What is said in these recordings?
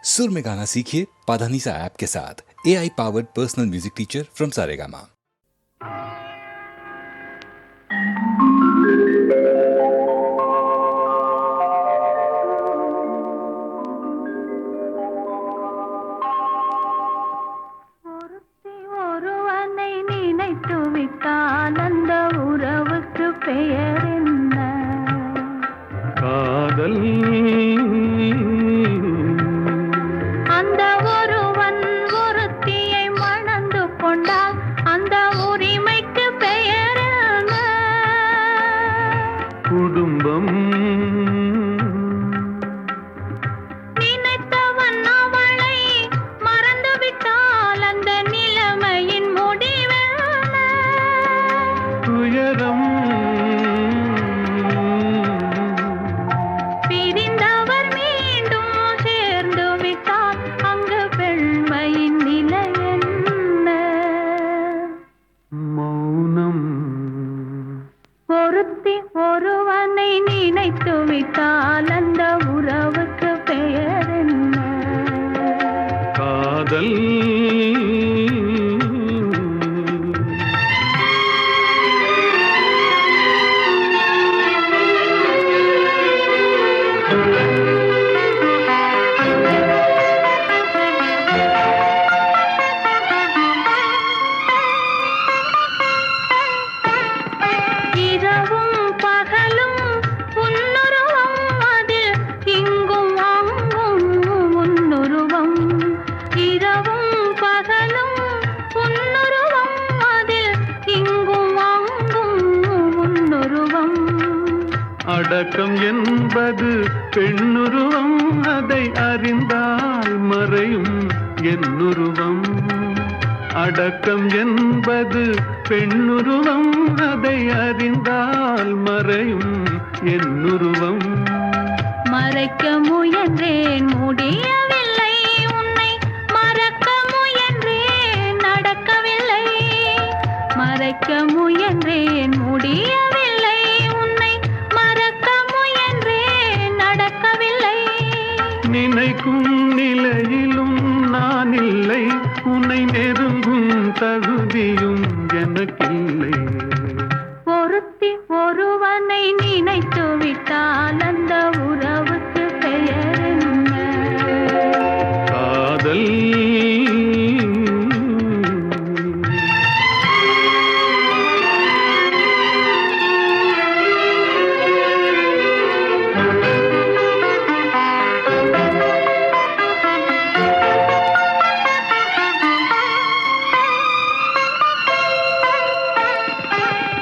सुर में गाना सीखिए पाधानीसा ऐप के साथ। AI powered personal music teacher from Saregama. ஒருவனை நினைத்து விட்டால் அந்த உறவுக்கு பெயர் என்ன? காதல். அந்த ஒருவன் ஒருத்தியை மணந்து கொண்டால் அந்த உரிமைக்கு பெயர் என்ன? குடும்பம். நினைத்தவன் அவளை மறந்து விட்டால் அந்த நிலைமையின் முடிவென்ன? துயரம். பிரிந்தவர் மீண்டும் சேர்ந்து விட்டால் அங்கு பெண்மையின் நிலை என்ன? மௌனம். ஒருத்தி ஒருவனை நினைத்து விட்டால் அந்த உறவுக்கு பெயர் என்ன? காதல். இரவும் பகலும் உன்னுருவம், அதில் இங்கும் அங்கும் உன்னுருவம். இரவும் பகலும் உன்னுருவம், அதில் இங்கும் அங்கும் உன்னுருவம். அடக்கம் என்பது பெண்ணுருவம், அதை அறிந்தால் மறையும் என்னுருவம். அடக்கம் என்பது பெண்ணுருவம், அதை அறிந்தால் மறையும் என்னுருவம். மறைக்க முயன்றேன் முடியவில்லை, உன்னை மறக்க முயன்றேன் நடக்கவில்லை. மறைக்க முயன்றேன் முடியவில்லை, உன்னை மறக்க முயன்றேன் நடக்கவில்லை. நினைக்கும் நிலையிலும் நான் இல்லை, உன்னை நெருங்கும் தகுதியும் எனக்கில்லை. ஒருத்தி ஒருவனை நினைத்து விட்டால் அந்த உறவுக்கு பெயர் என்ன? காதல்.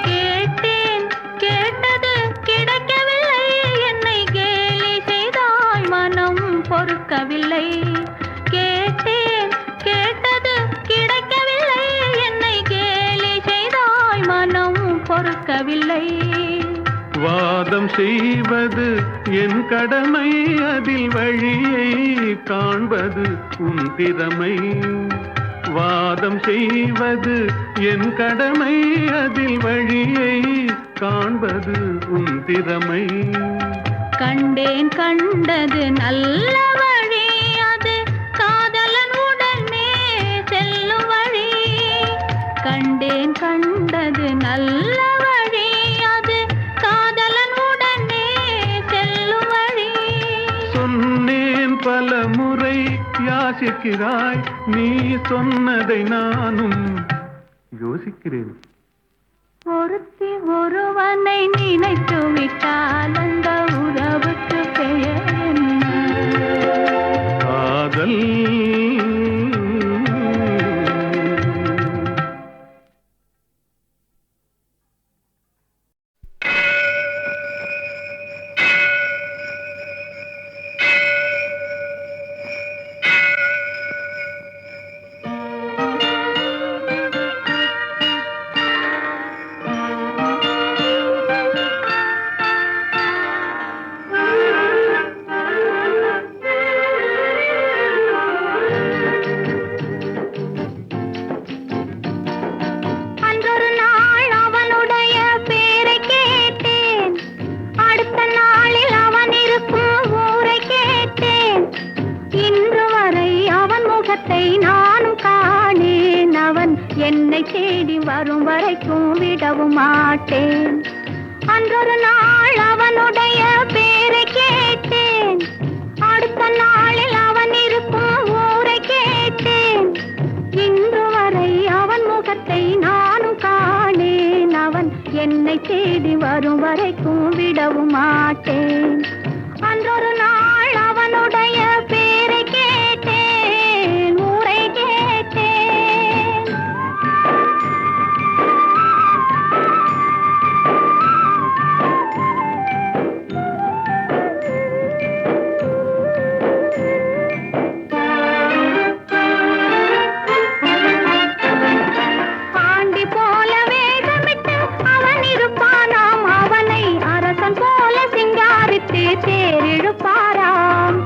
கேட்டேன் கேட்டது கிடைக்கவில்லை, என்னை கேலி செய்தாய் மனம் பொறுக்கவில்லை. கேட்டேன் கேட்டது கிடைக்கவில்லை, என்னை கேலி செய்தாய் மனம் பொறுக்கவில்லை. வாதம் செய்வது என் கடமை, அதில் வழியை காண்பது உன் திறமை. வாதம் செய்வது என் கடமை, அதில் வழியை காண்பது உன் திறமை. கண்டேன் கண்டது நல்ல வழி, அது காதலன் உடனே செல்லும் வழி. கண்டேன் கண்டது நல்ல வழி, அது காதலன் உடனே செல்லும் வழி. சொன்னேன் பல முறை யாசிக்கிறாய், நீ சொன்னதை நானும் யோசிக்கிறேன். ஒருத்தி ஒருவனை நினைத்து விட்டால் அந்த உறவுக்கு பெயர் என்ன? காதல். முகத்தை நானும் காணேன். அவன் என்னை தேடி வரும் வரைக்கும் விடவும் மாட்டேன். அன்றொரு நாள் அவனுடைய பேரை கேட்டேன். அடுத்த நாளில் அவன் இருக்கும் ஊரை கேட்டேன். இன்று வரை அவன் முகத்தை நானும் காணேன். அவன் என்னை தேடி வரும் வரைக்கும் விடவும் மாட்டேன். அன்றொரு நாள் அவனுடைய பேரை கேட்டேன், ஊரை கேட்டேன். ஆண்டி போல வேகமிட்டு அவன் இருப்பானாம். அவனை அரசன் போல சிங்காரித்து தேரிழுப்பாராம்.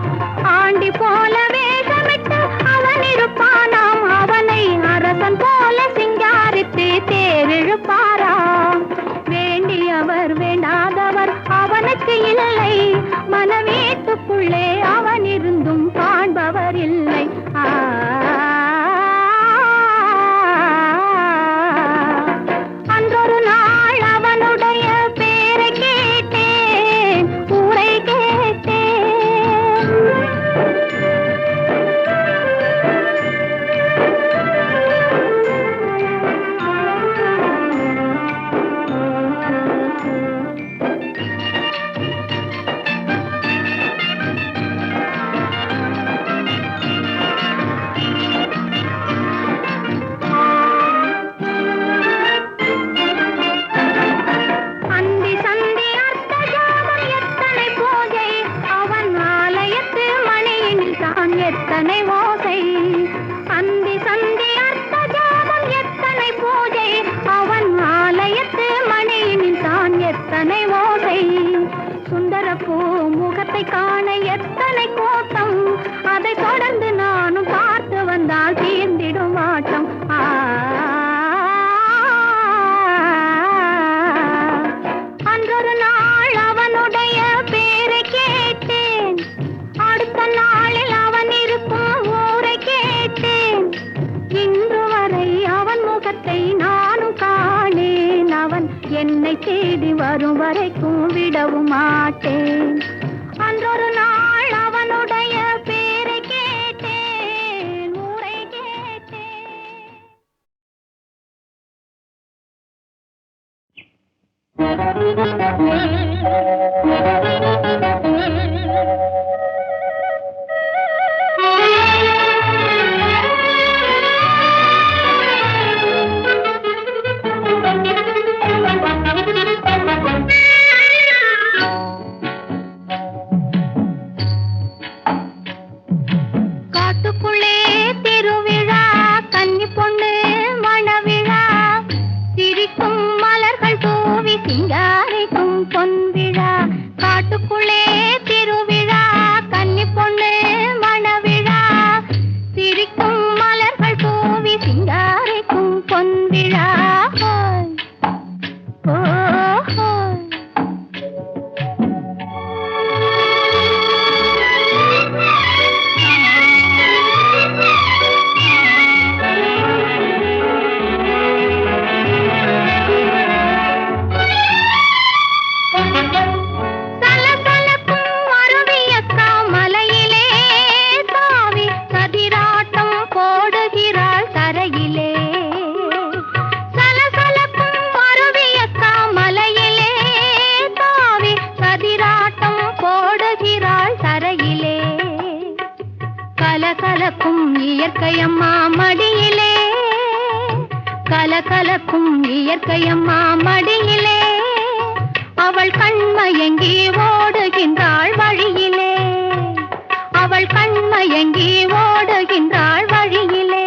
ஆண்டி போல வேகமிட்டு அவன் இருப்பானாம். அவனை அரசன் போல சிங்காரித்து தேரிழுப்பாராம். வேண்டியவர் வேண்டாதவர் அவனுக்கு இல்லை. மனவீட்டுக்குள்ளே அவன் இருந்தும் காண்பவர் இல்லை. அன்றொரு நாள் அவனுடைய பேரை கேட்டேன், ஊரை கேட்டேன். அந்தி சந்தி அர்த்த ஜாமம் எத்தனை பூஜை, அவன் ஆலயத்து மணியினில் தான் எத்தனை ஓசை. அந்தி சந்தி அர்த்த ஜாமம் எத்தனை பூஜை, அவன் ஆலயத்து மணியினில் தான் எத்தனை ஓசை. சுந்தரப்பூ முகத்தை காண எத்தனை கூட்டம், அதை தொடர்ந்து நானும் பார்த்து வந்தால் தீர்ந்திடும் ஆட்டம். அன்றொரு நாள் அவனுடைய பேரை கேட்டேன். அடுத்த நாளில் அவன் இருக்கும் ஊரை கேட்டேன். இன்று வரை அவன் முகத்தை நானும் காணேன். அவன் என்னை தேடி வரும் வரைக்கும் விடவும் மாட்டேன். அன்றொரு நாள் அவனுடைய பேரை கேட்டேன், ஊரை கேட்டேன். காட்டுக்குள்ளே திருவிழா, கன்னி பொண்ணு மணவிழா, சிரிக்கும் மலர்கள் தூவி சிங்காரிக்கும் பொன்விழா. காட்டுக்குள்ளே திருவிழா, கன்னி பொண்ணு மணவிழா, சிரிக்கும் மலர்கள் தூவி சிங்காரிக்கும் பொன்விழா. ஓ சலசலக்கும் அருவியக்கா மலையிலே தாவி கதிராட்டம் போடுகிறாள் தரையிலே. சலசலக்கும் அருவியக்கா மலையிலே தாவி கதிராட்டம் போடுகிறாள் தரையிலே. கலகலக்கும் இயற்கையம்மா மடியிலே, கலகலக்கும் இயற்கையம்மா மடியிலே. அவள் கண்மயங்கி ஓடுகின்றாள் வழியிலே, அவள் கண்மயங்கி ஓடுகின்றாள் வழியிலே.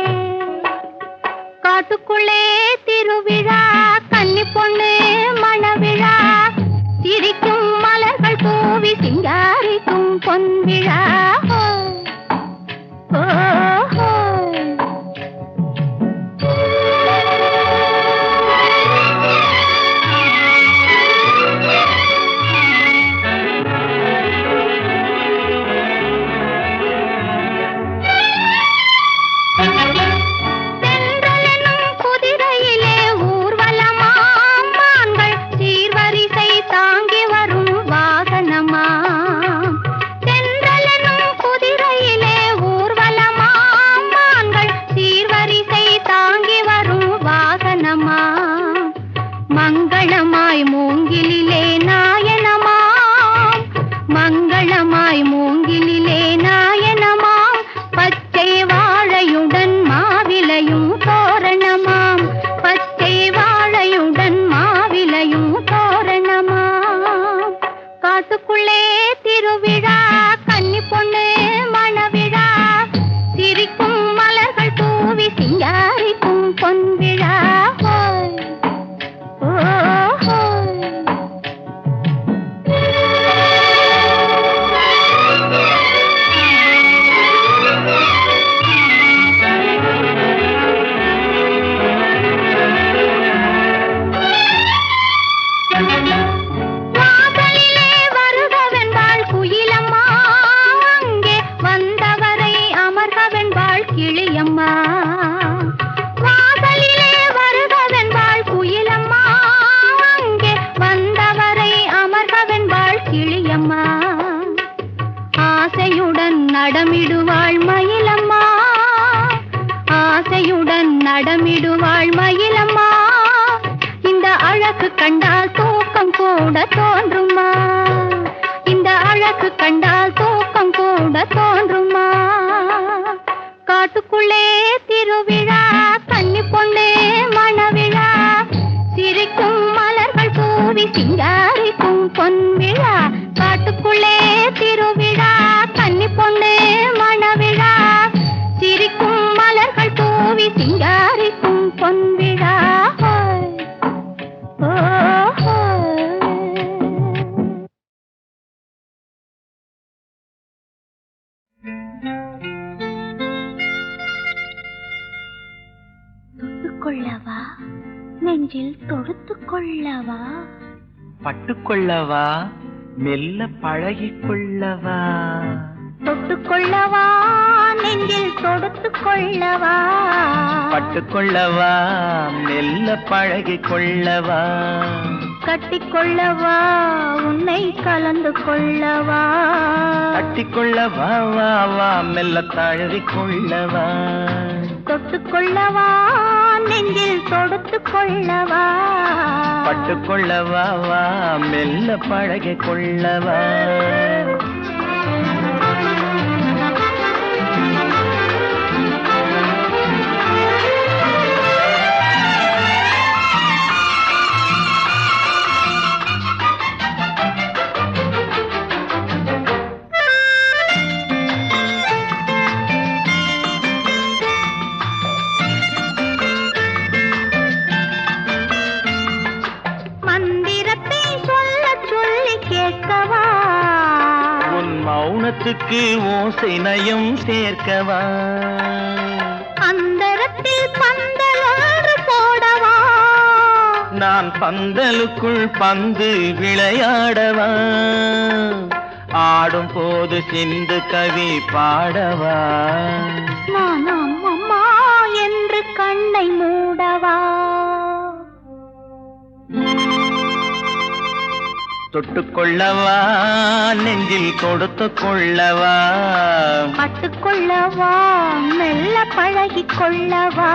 காட்டுக்குள்ளே திருவிழா, கன்னி பொண்ணு மணவிழா, சிரிக்கும் மலர்கள் தூவி சிங்காரிக்கும் பொன்விழா. ஓ வருவாள் மயிலம்மா, ஆசையுடன் நடமிடுவாள் மயிலம்மா. இந்த அழகு கண்டால் தூக்கம் கூட தோன்றுமா, இந்த அழகு கண்டால் தூக்கம் கூட தோன்றுமா. காட்டுக்குள்ளே திருவிழா, கன்னி பொண்ணே மணவிழா, சிரிக்கும் மலர்கள் தூவி சிங்காரிக்கும் பொன்விழா. காட்டுக்குள்ளே திருவிழா, கன்னி பொண்ணே மணவிழா, சிரிக்கும் மலர்கள் தூவி சிங்காரிக்கும் பொன்விழா. தொட்டுக்கொள்ளவா, நெஞ்சில் தொடுத்துக் கொள்ளவா, பட்டுக்கொள்ளவா, மெல்ல பழகிக் கொள்ளவா. தொட்டுக்கொள்ளவா, நெஞ்சில் தொடுத்துக் கொள்ளவா, பட்டுக்கொள்ளவா, மெல்ல பழகிக் கொள்ளவா. கட்டிக்கொள்ளவா, உன்னை கலந்து கொள்ளவா, கட்டிக்கொள்ளவா, வா வா மெல்ல தழுவிக் கொள்ளவா. தொட்டுக்கொள்ளவா, நெஞ்சில் தொடுத்துக் கொள்ளவா, பட்டுக்கொள்ளவா, வா மெல்ல பழகிக் கொள்ளவா. மௌனத்துக்கு ஓசை நயம் சேர்க்கவா, அந்தரத்தில் பந்தல் ஒன்று போடவா, நான் பந்தலுக்குள் பந்து விளையாடவா, ஆடும் போது சிந்து கவி பாடவா, நான் அம்மா என்று கண்ணை மூடவா. தொட்டுக்கொள்ளவா, நெஞ்சில் கொடுத்துக் கொள்ளவா, பட்டுக்கொள்ளவா, மெல்ல பழகிக் கொள்ளவா.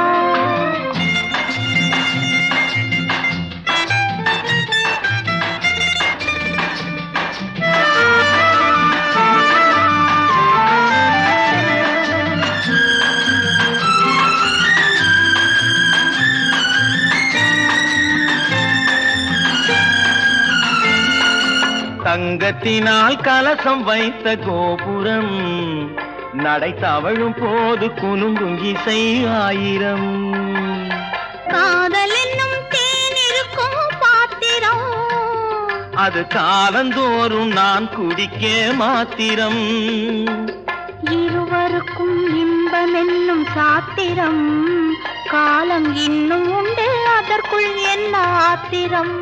தங்கத்தினால் கலசம் வைத்த கோபுரம், நடை தவழும் போது குலுங்கும் இசை ஆயிரம். காதல் என்னும் தேனிருக்கும் பாத்திரம், அது காலந்தோறும் நான் குடிக்க மாத்திரம். இருவருக்கும் இன்பம் என்னும் சாத்திரம், காலம் இன்னும் உண்டு அதற்குள் என்ன ஆத்திரம்.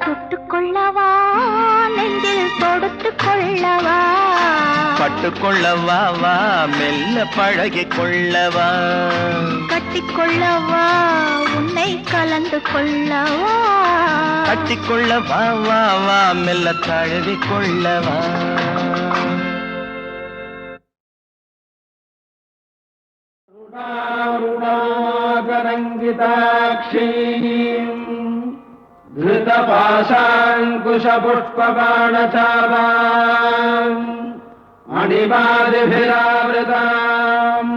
தொட்டுக்கொள்ளவா, நெஞ்சில் தொடுத்துக் கொள்ளவா, பட்டுக்கொள்ளவா, வா மெல்ல பழகிக் கொள்ளவா, கட்டிக்கொள்ளவா, உன்னை கலந்து கொள்ளவா, கட்டிக்கொள்ளவா, வா வா மெல்ல தழுவிக் கொள்ளவா. धृतपाशाङ्कुशपुष्पबाणचापाम् मणिमादिभिरावृताम्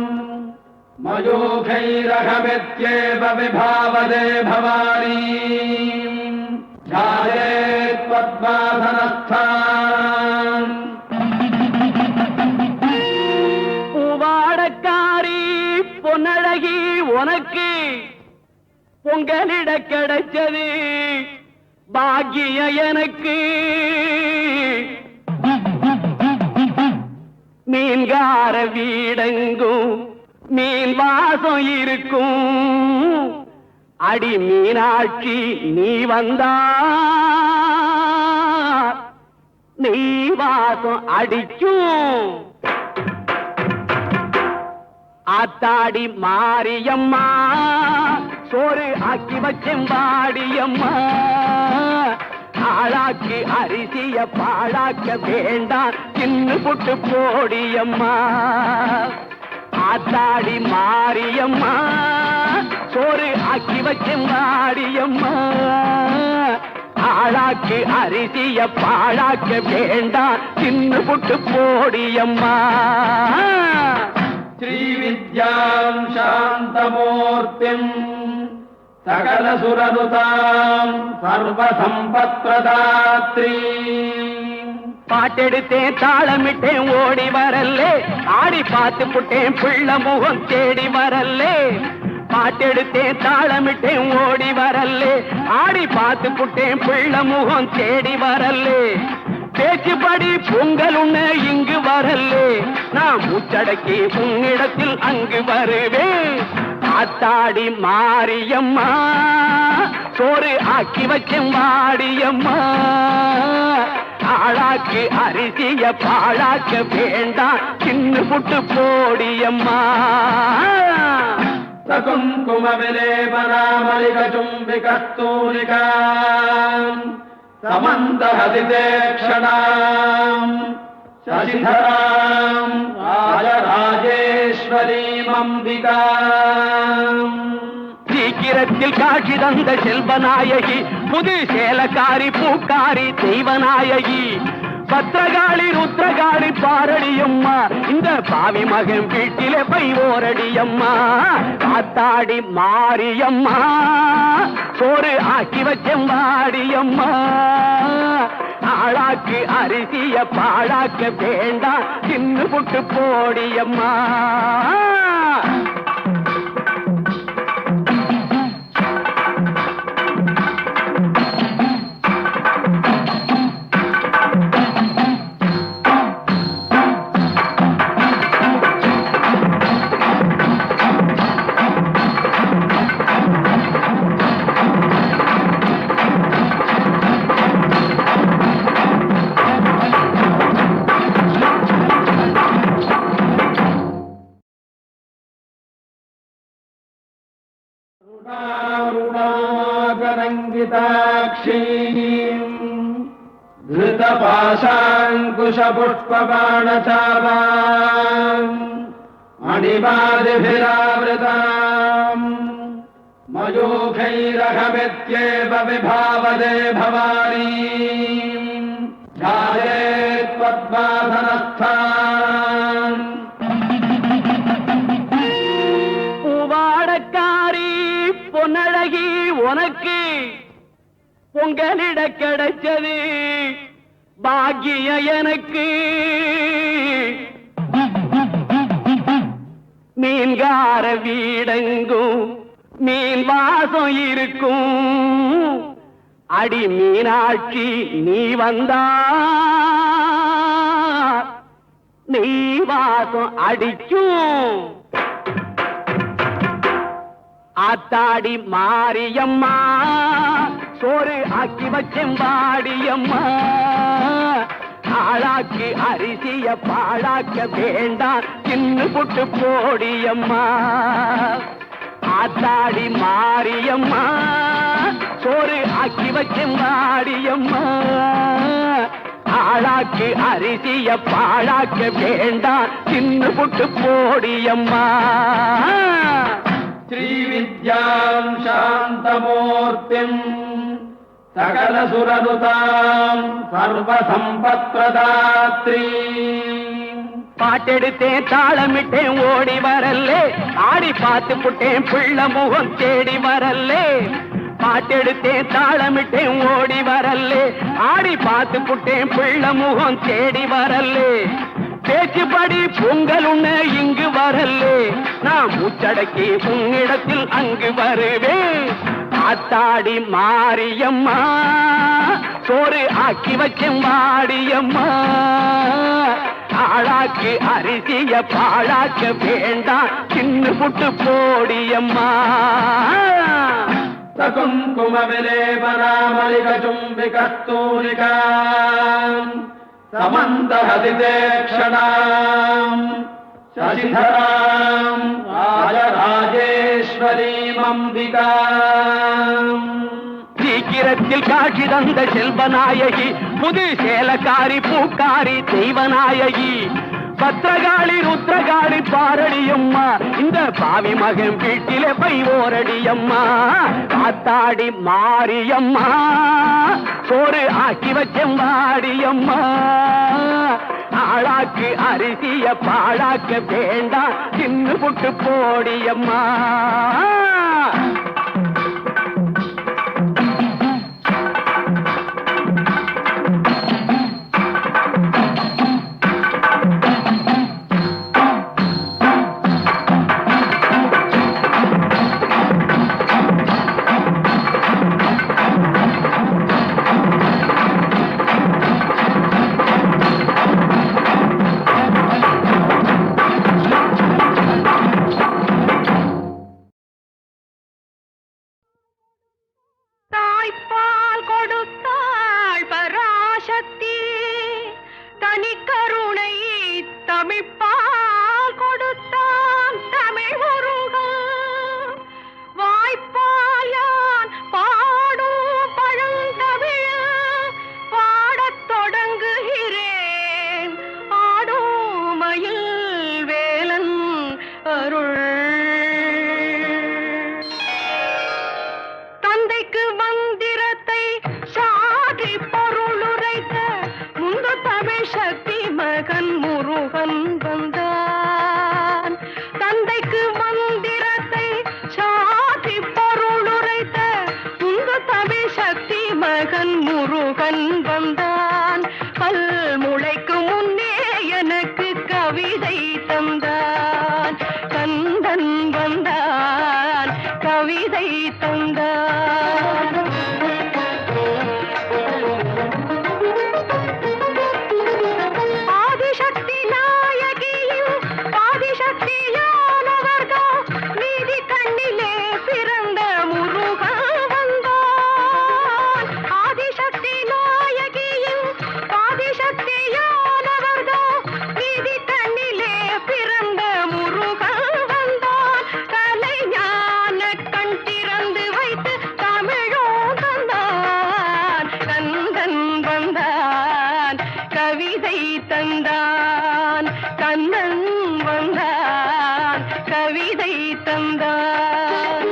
मयूखैरहमित्येव विभावदे भवानी ध्यायेत्पद्मासनस्थान् பூவாடக்காரி பொன்னழகி உனக்கு பொங்கலிட கிடைச்சது பாக்கிய எனக்கு. மீன்கார வீடெங்கும் மீன் வாசம் இருக்கும், அடி மீனாட்சி நீ வந்தா நீ வாசம் அடிக்கும். ஆத்தாடி மாரியம்மா சோறு ஆக்கி வச்செம்பாடியம்மா, ஆளாக்கு அரிசிய பாழாக்க வேண்டாம் தின்னு புட்டு போடியம்மா ஆத்தாடி மாரியம்மா சோறு ஆக்கி வச்சும் வாடியம்மா ஆளாக்கு அரிசிய பாழாக்க வேண்டாம் தின்னு புட்டு போடியம்மா ஸ்ரீவித்யாம் சாந்தமூர்த்திம் சகலசுரனுதாம் சர்வசம்பத்ரதாத்ரீ பாட்டெடுத்தேன் தாளமிட்டேன் ஓடி வரல்லே ஆடி பார்த்து புட்டேன் பிள்ள முகம் தேடி வரல்லே பாட்டெடுத்தேன் தாளமிட்டேன் ஓடி வரல்லே ஆடி பார்த்து புட்டேன் பிள்ள முகம் தேடி வரல்லே பேச்சுப்படி பொங்கல் உண்ண இங்கு வரல்லே நான் மூச்சடக்கி உன்னிடத்தில் அங்கு வருவேன் ஆத்தாடி மாரியம்மா சோறு ஆக்கி வச்சும் வாடியம்மா ஆளாக்கு அரிசிய பாழாக்க வேண்டாம் சின்ன புட்டு போடியம்மா சகுங்கும விலேபனாமலிக சும்பிகஸ்தூரிகா சமந்தஹதிதேக்ஷணாம் சசிதராம் ராஜராஜேஸ்வரீம் அம்பிகாம் சீக்கிரத்தில் காட்சி தந்த செல்வநாயகி புது சேலக்காரி பூக்காரி தெய்வநாயகி பத்திரகாளி ருத்ரகாளி பாரடியம்மா இந்த பாவி மகன் வீட்டிலே போய் ஓரடியம்மா காத்தாடி மாரியம்மா சோறு ஆக்கி வச்சம் வாடியம்மா ஆளாக்கு அரிசிய பாழாக்க வேண்டாம் சின்ன புட்டு போடியம்மா ङ्गिताक्षीम् धृतपाशाङ्कुशपुष्पबाणचापाम् मणिमादिभिरावृताम् मयूखैरहमित्येव विभावदे भवानी ध्यायेत्पद्मासनस्थान् பூவாடக்காரி பொன்னழகி உனக்கு பொங்கலிட கிடைச்சது பாக்கிய எனக்கு மீன்கார வீடெங்கும் மீன் வாசம் இருக்கும் அடி மீனாட்சி நீ வந்தா நீ வாசம் அடிக்கும் ஆத்தாடி மாரியம்மா சோறு ஆக்கி வச்சும் வாடியம்மா ஆளாக்கு அரிசிய பாழாக்க வேண்டாம் சின்ன புட்டு போடியம்மா ஆத்தாடி மாரியம்மா சோறு ஆக்கி வச்சும் வாடியம்மா ஆளாக்கு அரிசிய பாழாக்க வேண்டாம் சின்ன புட்டு போடியம்மா श्रीविद्याम् शान्तमूर्तिम् सकलसुरनुताम् सर्वसम्पत्प्रदात्री பாட்டெடுத்தேன் தாளமிட்டேன் ஓடி வரல்லே ஆடி பார்த்து புட்டேன் பிள்ள முகம் தேடி வரல்லே பாட்டெடுத்தேன் தாளமிட்டேன் ஓடி வரல்லே ஆடி பார்த்து புட்டேன் பிள்ள முகம் தேடி வரல்லே பேச்சுப்படி பொங்கல் உண்ண இங்கு வரல்லே நான் மூச்சடக்கி உன்னிடத்தில் அங்கு வருவேன் ஆத்தாடி மாரியம்மா சோறு ஆக்கி வச்சும் வாடியம்மா ஆளாக்கு அரிசிய பாழாக்க வேண்டாம் சின்ன புட்டு போடியம்மா சகுங்கும விலேபனாமலிக சும்பிகஸ்தூரிகா சமந்தஹதிதேக்ஷணாம் சசிதராம் ராஜராஜேஸ்வரீம் அம்பிகாம் சீக்கிரத்தில் காட்சி தந்த செல்வநாயகி, புது சேலக்காரி பூக்காரி தெய்வநாயகி, பத்திரகாளி ருத்ரகாளி பாரடியம்மா, இந்த பாவி மகன் வீட்டிலே போய் ஓரடியம்மா. காத்தாடி மாரியம்மா, சோறு ஆக்கி வச்சம்பாடியம்மா, ஆளாக்கு அரிசிய பாழாக்க வேண்டாம், தின்னு புட்டு போடியம்மா. தாய்ப்பால் கொடுத்தாள் பராசக்தி, தனிக்கருணை தமிழ்ப்பால் கொடுத்தான் தமிழ் முருகன். வாய்ப்பால் யான் பாடும் பழந்தமிழ் பாடத் தொடங்குகிறேன், ஆடும் மயில் வேலன் அருள். தந்தைக்கு மந்திரத்தை சாற்றி பொருளுரைத்த முந்து தமிழ் சக்தி மகன் முருகன் வந்தான். தந்தைக்கு மந்திரத்தை சாற்றி பொருளுரைத்த முந்து தமிழ் சக்தி மகன் முருகன் வந்தான். பல் முளைக்கு முன்னே எனக்கு கவிதை தந்தான், கந்தன் வந்தான் கவிதை தந்தான். ஆதிசக்தி நாயகியின் ஆதிசக்தியானவர்கள் நீதி கண்ணிலே பிறந்த முருகன் வந்தான். ஆதிசக்தி நாயகியின் ஆதிசக்தியானவர்கள் நீதி கண்ணிலே பிறந்த முருகன் வந்தான். கலைஞான கண் திறந்து வைத்து தமிழோ தந்தான், கந்தன் வந்தான் கவிதை தந்தான், கந்தன் வந்தான் கவிதை தந்தான்.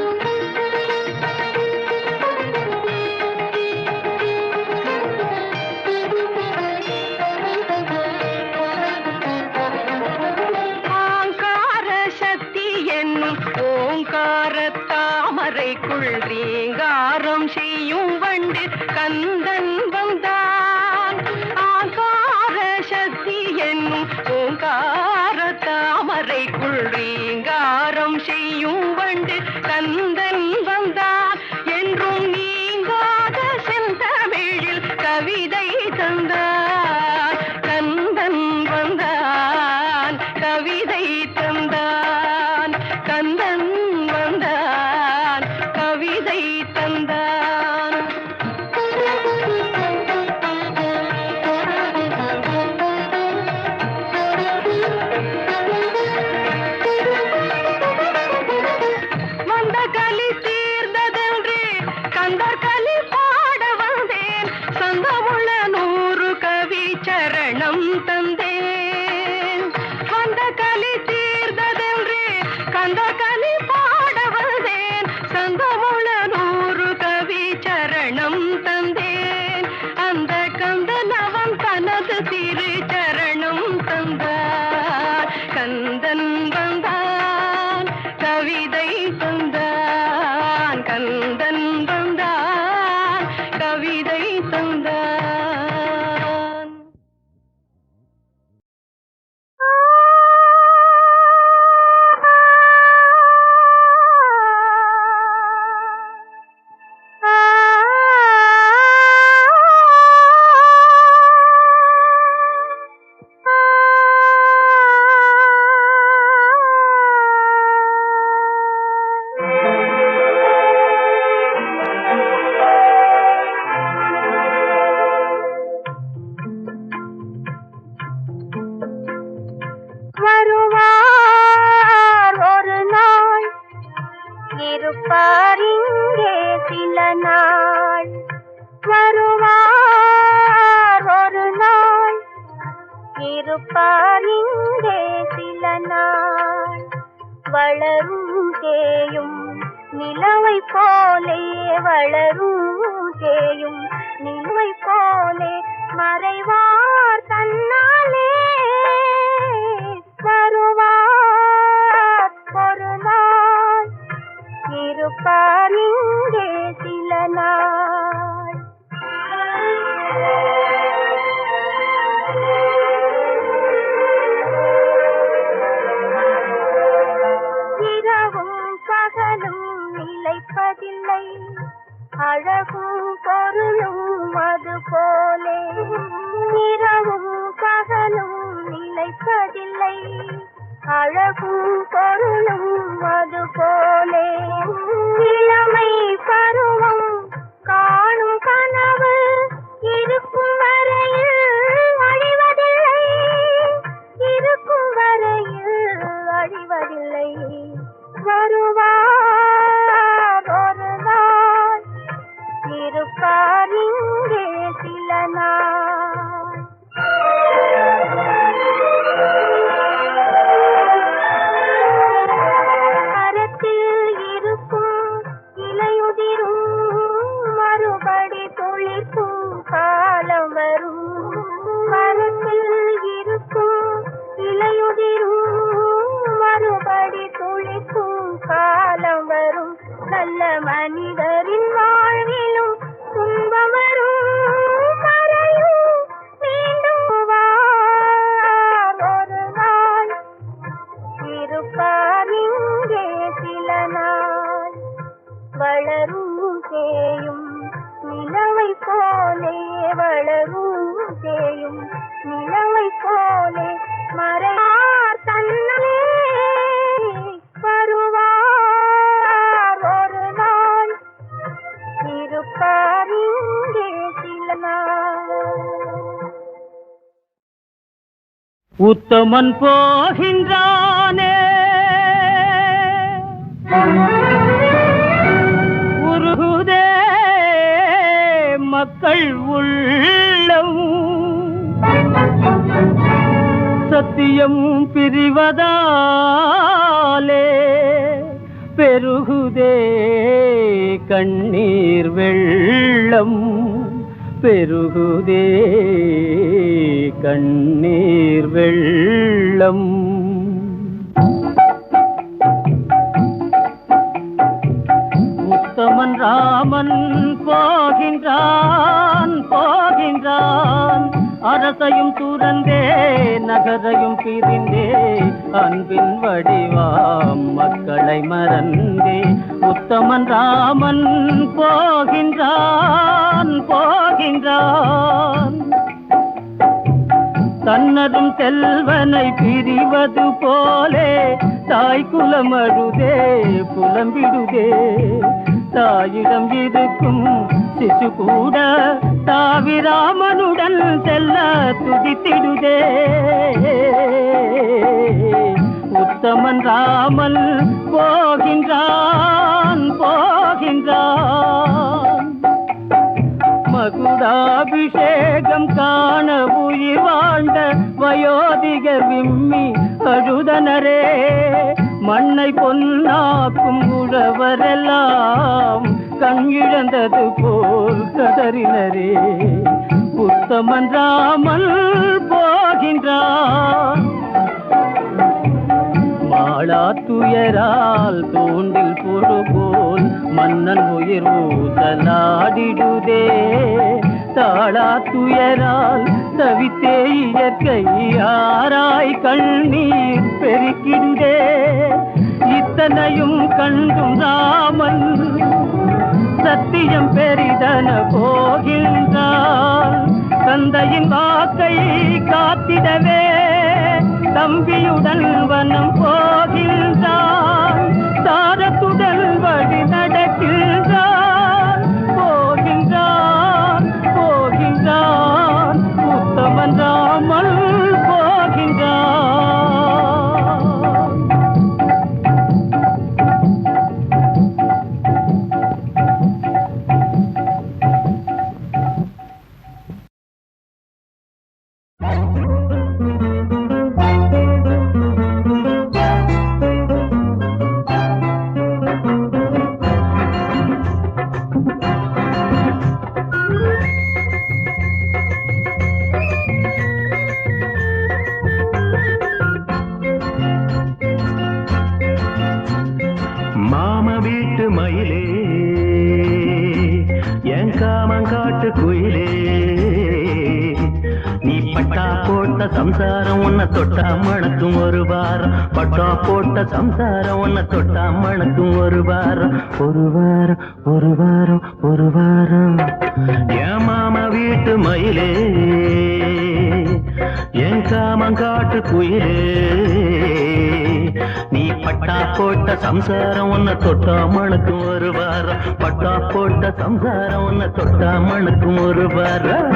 ஆங்கார சக்தி என்னும் ஓங்கார தாமரைக்குள் ரீங்காரம் செய்யும் வண்டு கந்தன் வந்தான். ஆங்கார சக்தி என்னும் ஓங்கார தாமரைக்குள் ரீங்காரம் செய்யும் வண்டு கந்தன் வந்தான். என்றும் நீங்காத செந்தமிழில் கவிதை தந்தான், கந்தன் வந்தான் கவிதை தந்தான், கந்தன் வந்தான் கவிதை தந்தான். வந்த கலி தீர்ந்ததென்று கந்தர் கலி பாட வந்தேன், சந்தமுள்ள 100 கவி சரணம் தந்தேன். வந்த கலி தீர்ந்ததென்று கந்தர் கலி பாட வந்தேன், சந்தமுள்ள 100 கவி சரணம் தந்தேன். அந்த கந்தன் அவன் தனது திரு சரணம் தந்தான், கந்தன் வந்தான் கவிதை தந்தான், கந்தன் வந்தான் கவிதை தந்தான். வருவார் ஒரு நாள், இருப்பார் இங்கே சில நாள். இருப்பார் இங்கே சில நாள் வளரும் தேயும் நிலவை போலே வளரும் தேயும் நிலவை போலே மறைவார் தன்னாலே வருவார் ஒரு நாள் இருப்பார் இங்கே சில நாள் இரவும் பகலும் நிலைப்பதில்லை அழகும் பொருளும் அது போலே இரவும் பகலும் நிலைப்பதில்லை அழகும் பொருளும் அது போலே இளமை பருவம் காணும் கனவு இருக்கும் வரையில் அழிவதில்லை இருக்கும் வரையில் அழிவதில்லை வருவார் ஒரு நாள் இருப்பார் இங்கே சில நாள் மரத்தில் இருக்கும் இலையுதிரும் மறுபடி துளிர்க்கும் காலம் வரும் மரத்தில் இருக்கும் இலையுதிரும் மறுபடி துளிர்க்கும் காலம் வரும் நல்ல மனிதரின் வாழ்விலும் துன்பம் வரும் மறையும் மீண்டும் வார் ஒரு நாள் இருப்பார் இங்கே சில நாள் வளரும் தேயும் நிலவை போலே வளரும் தேயும் நிலவை போலே மறைவார் தன்னலே வருவார் ஒரு நாள் இருப்பார் இங்கே சில நாள் உத்தமன் போகின்றானே உருகுதே மக்கள் உள்ளம் சத்தியம் பிரிவதாலே பெருகுதே கண்ணீர் வெள்ளம் பெருகுதே கண்ணீர் வெள்ளம் உத்தமன் ராமன் போகின்றான் போகின்றான் அரசையும் துறந்தே நகரையும் பிரிந்தே அன்பின் வடிவாம் மக்களை மறந்தே உத்தமன் ராமன் போகின்றான் போகின்றான் தன்னரும் செல்வனை பிரிவது போலே தாய் குலமழுதே புலம்பிடுதே தாயிடம் இருக்கும் சிசு கூட தாவிராமனுடன் செல்ல துடித்திடுதே உத்தமன் ராமன் போகின்றான் போகின்றான் மகுடாபிஷேகம் காண உயிர் வாழ்ந்த வயோதிகர் விம்மி அழுதனரே மண்ணை பொன்னாக்கும் உழவரெல்லாம் கண் இழந்தது போல் கதறினரே உத்தமன் ராமன் போகின்றான் மாளாத்துயரால் தோண்டில் பொறு போல் மன்னன் உயிர் ஊசலாடிடுதே தாளாத்துயரால் தவித்தே இயற்கை ஆராய் கண்ணீர் பெருக்கிடுதே இத்தனையும் கண்டும் ராமன் சத்தியம் பெரிதன போகின்றான் தந்தையின் வாக்கை காத்திடவே தம்பியுடன் வனம் போகின்றான் தாரத்துடன் வழி நடக்கின்றான் போகின்றான் போகின்றான் உத்தமன் ராமன் போகின்றான் வீட்டு மயிலே என் காமங்காட்டு குயிலே நீ பட்டா போட்ட சம்சாரம் உன்னை தொட்டா மணக்கும் ஒரு வாரம் பட்டா போட்ட சம்சாரம் உன்னை தொட்டா மணக்கும் ஒரு வாரம் ஒரு வாரம் ஒரு வாரம் ஒரு வாரம் என் மாமா வீட்டு மயிலே என் காமங்காட்டு குயிலே நீ பட்டா போட்ட சம்சாரம் உன்னை தொட்டா மணக்கும் ஒரு வாரம் பட்டா போட்ட சம்சாரம் உன்னை தொட்டா மணக்கும் ஒரு வாரம்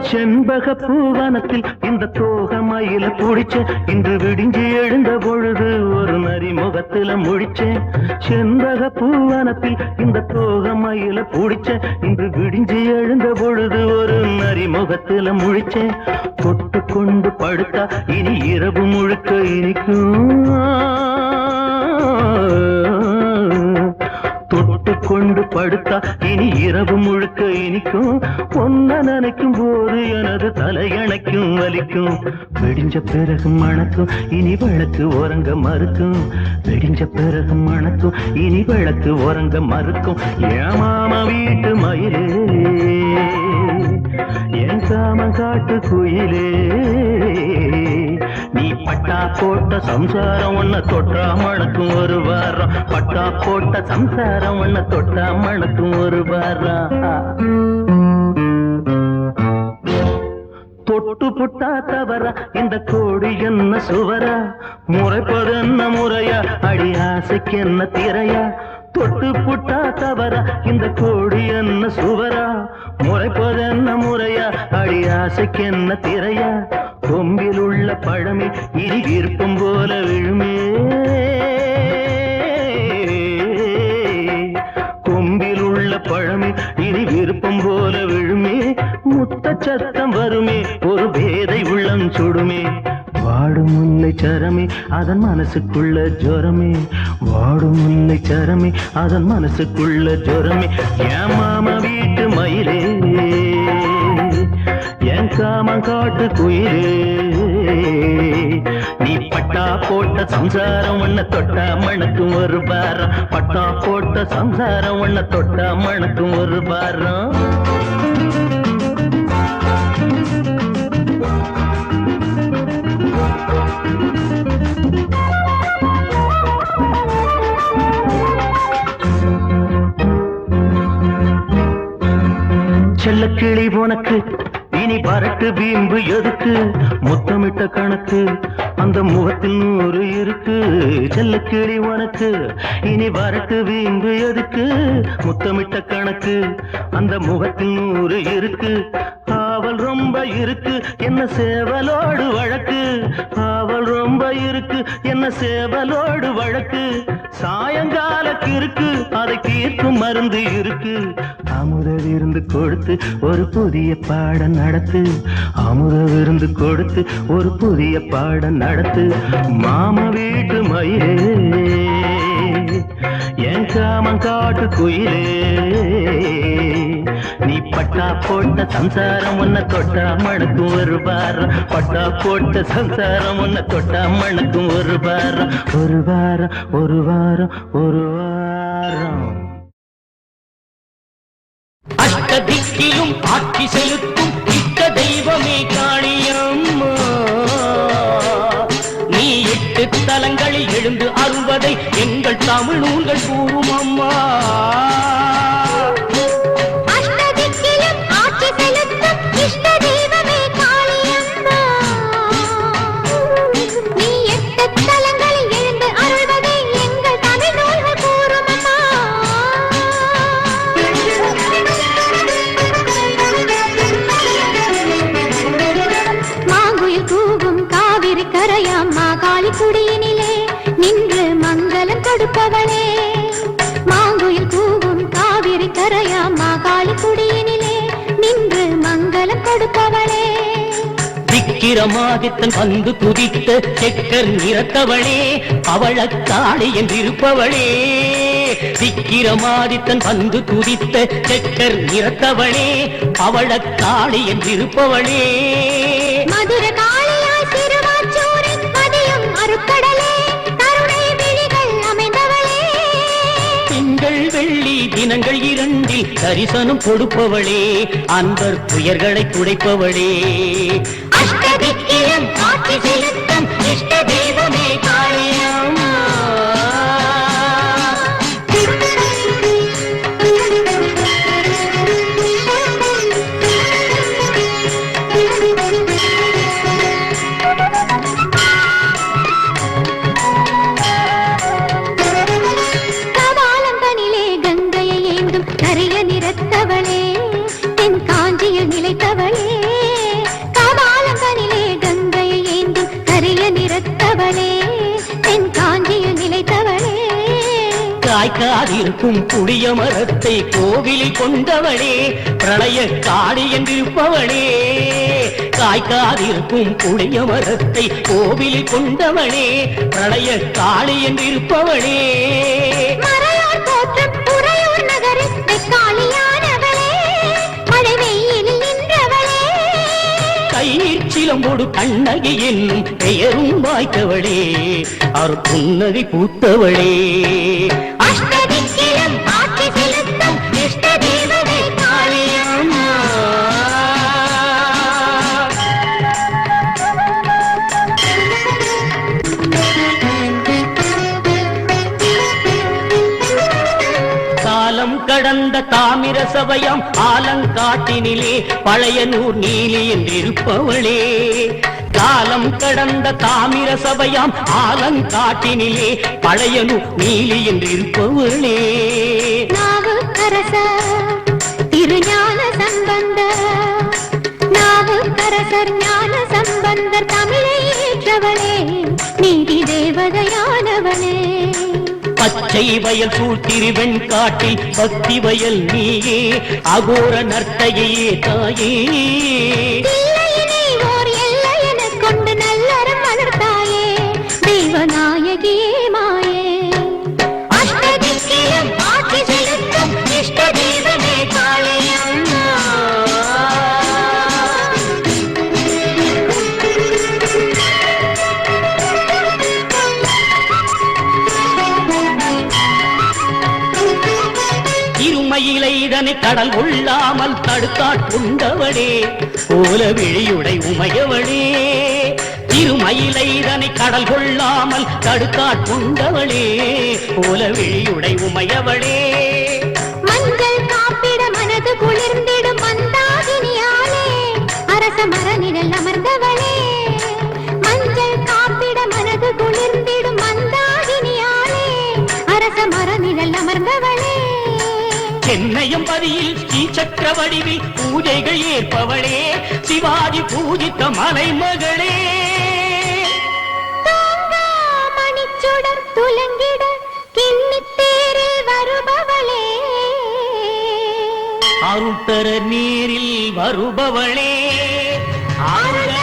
செண்பக பூவனத்தில் இந்த தோக மயில புடிச்ச இன்று விடிஞ்சு எழுந்த பொழுது ஒரு நரி முகத்துல முழிச்சேன் செண்பக பூவனத்தில் இந்த தோக மயில புடிச்ச இன்று விடிஞ்சு எழுந்த பொழுது ஒரு நரி முகத்துல முழிச்சேன் தொட்டு கொண்டு படுத்தா இனி இரவு முழுக்க இனிக்கும் தொட்டு கொண்டு படுத்தா இனி இரவு முழுக்க இனிக்கும் பொன்ன நினைக்கும் போது எனது தலையணைக்கும் வலிக்கும் வெடிஞ்ச பிறகு மணக்கும் இனி விளக்கு உறங்க மறுக்கும் வெடிஞ்ச பிறகு மணக்கும் இனி விளக்கு உறங்க மறுக்கும் என் மாமா வீட்டு மயிலே என் காமங்காட்டு குயிலே நீ பட்டா போட்ட சம்சாரம் உன்னை தொட்டா மணக்கும் ஒரு வாரம் பட்டா போட்ட சம்சாரம் உன்னை தொட்டா மணக்கும் ஒரு வாரம் தொட்டு புட்டா தவற இந்த கோடி என்ன சுவரா முறைப்பது என்ன முறையா அடி ஆசைக்கு என்ன திரையா தொட்டு புட்டா தவற இந்த கோடி என்ன சுவரா முறைப்பது என்ன முறையா அடி ஆசைக்கு என்ன திரையா கொம்பில் உள்ள பழமே இனி விருப்பம் போல விழுமே கொம்பில் உள்ள பழமே இனி விருப்பம் போல விழுமே முத்த சத்தம் வருமே ஒரு பேதை உள்ளம் சுடுமே வாடும் முல்லை சரமே அதன் மனசுக்குள்ள ஜோரமே வாடும் முல்லை சரமே அதன் மனசுக்குள்ள ஜோரமே என் மாமா வீட்டு மயிலே என் காமங்காட்டு குயிலே நீ பட்டா போட்ட சம்சாரம் உன்னை தொட்டா மணக்கும் ஒரு வாரம் பட்டா போட்ட சம்சாரம் உன்னை தொட்டா மணக்கும் ஒரு வாரம் செல்லக்கிளி உனக்கு இனி பரட்டு வீம்பு எதுக்கு முத்தமிட்ட கணக்கு அந்த முகத்தில் 100 இருக்கு செல்லக்கிளி உனக்கு இனி வரட்டு வீம்பு எதுக்கு முத்தமிட்ட கணக்கு அந்த முகத்தில் 100 இருக்கு ஆவல் ரொம்ப இருக்கு என்ன சேவலோடு வழக்கு ஆவல் ரொம்ப இருக்கு என்ன சேவலோடு வழக்கு சாயங்காலக்கு இருக்கு அதை தீர்க்கும் மருந்து இருக்கு அமுத விருந்து கொடுத்து ஒரு புதிய பாடம் நடத்து அமுத விருந்து கொடுத்து ஒரு புதிய பாடம் நடத்து மாமா வீட்டு மயிலே என் காமங்காட்டு குயிலே நீ பட்டா போட்ட சம்சாரம் உன்னை தொட்டா மணக்கும் ஒரு வாரம் பட்டா போட்ட சம்சாரம் உன்னை தொட்டா மணக்கும் ஒரு வாரம் ஒரு வாரம் ஒரு வாரம் ஒரு வாரம் அஷ்டதிக்கிலும் ஆட்சி செலுத்தும் இஷ்ட தெய்வமே காளியம்மா நீ 8 தலங்களில் எழுந்து அருள்வதை எங்கள் தமிழ் நூல்கள் கூறும் அம்மா அஷ்டதிக்கிலும் ஆட்சி செலுத்தும் இஷ்ட தெய்வமே காளியம்மா நீ 8 தலங்களில் எழுந்து அருள்வதை எங்கள் தமிழ் நூல்கள் கூறும் அம்மா மாங்குயில் கூவும் காவிரி கரையாம் மாகாளி குடியினிலே நின்று மங்களம் கொடுப்பவளே மாங்குயில் கூவும் காவிரி கரையாம் மாகாளி குடியினிலே நின்று மங்களம் கொடுப்பவளே விக்கிரமாதித்தன் வந்து குதித்த செக்கர் நிறத்தவளே அவளக்காளி என்றிருப்பவளே விக்கிரமாதித்தன் வந்து துதித்த செக்கர் நிறத்தவளே பவளக்காளி என்றிருப்பவளே மதுர காளியாய் திருவாச்சூரின் மதியம் அருக்கடலே கருணை விழிகள் அமைந்தவளே திங்கள் வெள்ளி தினங்கள் இரண்டில் தரிசனம் கொடுப்பவளே அன்பர் துயர்களை துடைப்பவளே அஷ்டதிக்கிலும் ஆட்சி செலுத்தும் இஷ்ட தெய்வமே காளியம்மா. கபாலந்தனிலே கங்கையை ஏந்தும் கரிய நிறத்தவளே தென் காஞ்சியில் நிலைத்தவளே கபாலந்தனிலே கங்கையை ஏந்தும் கரிய நிறத்தவளே தென் காஞ்சியில் நிலைத்தவளே காய்க்காதிருக்கும் புளிய மரத்தை கோவிலில் கொண்டவளே பிரளய காளி என்றிருப்பவளே காய்க்காதிருக்கும் புளிய மரத்தை கோவிலில் கொண்டவளே பிரளய காளி என்றிருப்பவளே மறையோர் போற்றும் உறையூர் நகரில் வெக்காளியானவளே மழை வெயிலில் நின்றவளே கையிற் சிலம்போடு கண்ணகி என்னும் பெயரும் வாய்த்தவளே அருட்புன்னகை பூத்தவளே அஷ்டதிக்கிலும் ஆட்சி செலுத்தும் இஷ்ட தெய்வமே காளியம்மா. காலம் கடந்த தாமிர சபையாம் ஆலங்காட்டினிலே பழையனூர் நீலி என்றிருப்பவளே காலம் கடந்த தாமிர சபையாம் ஆலங்காட்டினிலே பழையனூர் நீலி என்றிருப்பவளே நாவுக்கரசர் திருஞான சம்பந்தர் நாவுக்கரசர் ஞான சம்பந்தர் தமிழை ஏற்றவளே நீதி தேவதையானவளே பச்சை வயல் சூழ்த்திருவெண் காட்டில் பக்தி வயல் நீயே அகோர நர்த்தகையே தாயே தில்லையினை ஓர் எல்லையெனக் கொண்டு நல்லறம் வளர்த்தாயே தெய்வநாயகியே மாயே அஷ்டதிக்கிலும் ஆட்சி செலுத்தும் இஷ்ட தெய்வமே காளியம்மா. இருமையிலை இதனை கடல் கொள்ளாமல் தடுத்தாட்கொண்டவளே போல விழியுடை உமையவளே திருமயிலை இதனை கடல் கொள்ளாமல் தடுத்தாட்கொண்டவளே போல விழியுடை உமையவளே மஞ்சள் காப்பிட மனது குளிர்ந்திடும் மந்தாகினியாலே அரச மரநிழல் அமர்ந்தவளே மஞ்சள் காப்பிட மனது குளிர்ந்திடும் மந்தாகினியாலே அரச மரநிழல் அமர்ந்தவளே சென்னையும் பதியில் ஸ்ரீ சக்கர வடிவில் பூஜைகள் ஏற்பவளே சிவாஜி பூஜித்த மலைமகளே மணிச்சுடர் துலங்கிட கிண்ணித்தேரில் வருபவளே அருட்டர நீரில் வருபவளே ஆழ்ந்த